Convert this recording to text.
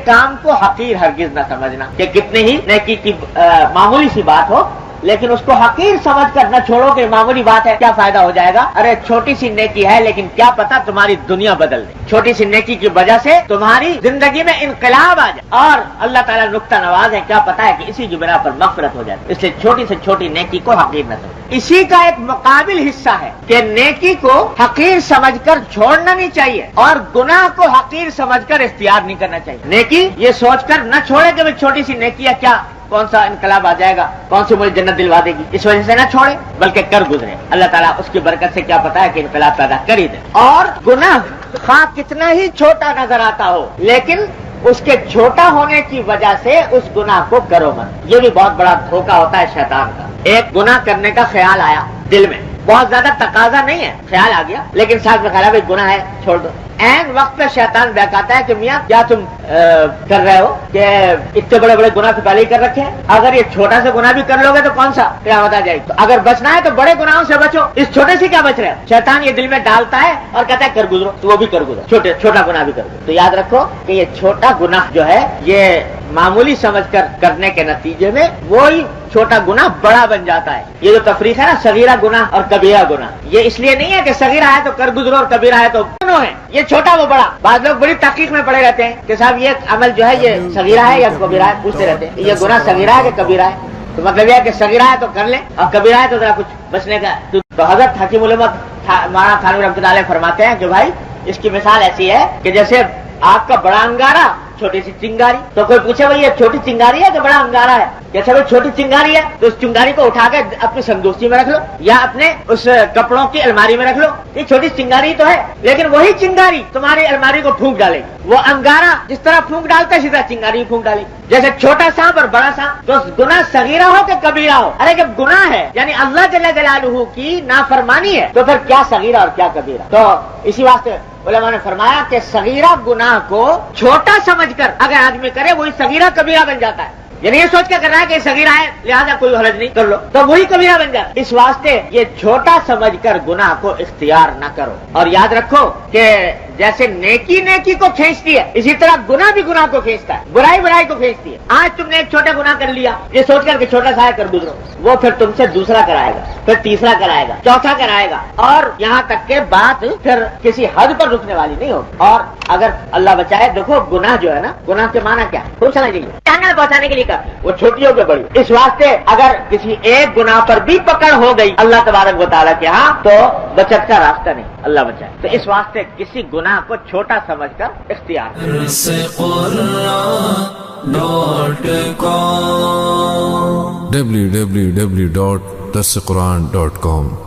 काम को हकीर हरगिज न समझना कि कितने ही नेकी की मामूली सी बात हो, लेकिन उसको हकीर समझ कर न छोड़ो कि मामूली बात है, क्या फायदा हो जाएगा। अरे छोटी सी नेकी है, लेकिन क्या पता तुम्हारी दुनिया बदल दे। छोटी सी नेकी की वजह से तुम्हारी जिंदगी में इनकलाब आ जाए, और अल्लाह ताला नुक्ता नवाज है, क्या पता है कि इसी की बिना पर मगफिरत हो जाए। इसलिए छोटी से छोटी नेकी को हकीर न समझो। इसी का एक मुकाबिल हिस्सा है कि नेकी को हकीर समझकर छोड़ना नहीं चाहिए और गुनाह को हकीर समझकर इख्तियार नहीं करना चाहिए। नेकी ये सोचकर न छोड़े कि छोटी सी नेकी है, क्या कौन सा इनकलाब आ जाएगा, कौन सी मुझे जन्नत दिलवा देगी, इस वजह से ना छोड़े, बल्कि कर गुजरे। अल्लाह ताला उसकी बरकत से क्या पता है कि इनकलाब पैदा कर ही दे। और गुनाह खा कितना ही छोटा नजर आता हो, लेकिन उसके छोटा होने की वजह से उस गुनाह को करो मत। ये भी बहुत बड़ा धोखा होता है शैतान का। एक गुनाह करने का ख्याल आया दिल में, बहुत ज्यादा तकाजा नहीं है, ख्याल आ गया, लेकिन साथ में ख्याल गुनाह है, छोड़ दो। ऐन वक्त पे शैतान बहकाता है कि मियाँ क्या तुम कर रहे हो कि इतने बड़े बड़े गुनाह तो पहले ही कर रखे हैं, अगर ये छोटा सा गुनाह भी कर लोगे तो कौन सा क़यामत आ जाएगी। तो अगर बचना है तो बड़े गुनाहों से बचो, इस छोटे से क्या बच रहे हो। शैतान ये दिल में डालता है और कहता है कर गुजरो, तो वो भी कर गुजरो, छोटा गुनाह भी कर गुजरो। तो याद रखो कि ये छोटा गुनाह जो है ये मामूली समझकर करने के नतीजे में वही छोटा गुनाह बड़ा बन जाता है। ये जो तफरीक है ना, सगीरा गुनाह और कबीरा गुनाह, ये इसलिए नहीं है कि सगीरा है तो कर गुजरो और कबीरा है तो दोनों है, ये छोटा वो बड़ा। बाद लोग बड़ी तहकीक में पड़े रहते हैं कि साहब ये अमल जो है ये सगीरा है या कबीरा है, पूछते रहते हैं ये गुनाह सगीरा है कि कबीरा है। तो मतलब यह है कि सगीरा है तो कर ले और कबीरा है तो जरा कुछ बचने का। तो हज़रत हकीम उलमा मौलाना थानवी रहमतुल्लाह अलैह फरमाते हैं कि भाई इसकी मिसाल ऐसी है कि जैसे आपका बड़ा अंगारा, छोटी सी चिंगारी। तो कोई पूछे भाई ये छोटी चिंगारी है कि बड़ा अंगारा है, जैसे भाई छोटी चिंगारी है तो उस चिंगारी को उठा के अपनी संदूसी में रख लो या अपने उस कपड़ों की अलमारी में रख लो। ये छोटी चिंगारी तो है, लेकिन वही चिंगारी तुम्हारी अलमारी को फूंक डालेगी। वो अंगारा जिस तरह फूंक डालता है, इसी तरह चिंगारी फूंक डालेगी। जैसे छोटा सांप और बड़ा सांप, तो गुनाह सगीरा हो कि कबीरा हो। अरे जब गुनाह है यानी अल्लाह जल्ल जलालुहू की नाफरमानी है, तो फिर क्या सगीरा और क्या कबीरा। तो इसी वास्ते उलमा ने फरमाया कि सगीरा गुनाह को छोटा समझकर अगर आदमी करे वही सगीरा कबीरा बन जाता है। यानी ये सोच के कर रहा है कि सगीरा है लिहाजा कोई हरज नहीं, कर लो, तो वही कबीरा बन जाता है। इस वास्ते ये छोटा समझकर गुनाह को इख्तियार न करो। और याद रखो कि जैसे नेकी नेकी को खींचती है, इसी तरह गुनाह भी गुनाह को खींचता है, बुराई बुराई को खींचती है। आज तुमने एक छोटा गुनाह कर लिया, ये सोच कर छोटा सा कर गुजरो, वो फिर तुमसे दूसरा कराएगा, फिर तीसरा कराएगा, चौथा कराएगा, और यहाँ तक के बात फिर किसी हद पर रुकने वाली नहीं होगी। और अगर अल्लाह बचाए, देखो गुनाह जो है ना, गुनाह के माना क्या खूब समझिए, जहन्नम पहुंचाने के लिए कर, वो छोटी हो के बड़ी। इस वास्ते अगर किसी एक गुनाह पर भी पकड़ हो गई अल्लाह तबारक व तआला के यहाँ, तो बचत का रास्ता नहीं, अल्लाह बचाए। तो इस वास्ते किसी गुनाह को छोटा समझकर इख्तियार www.darsequran.com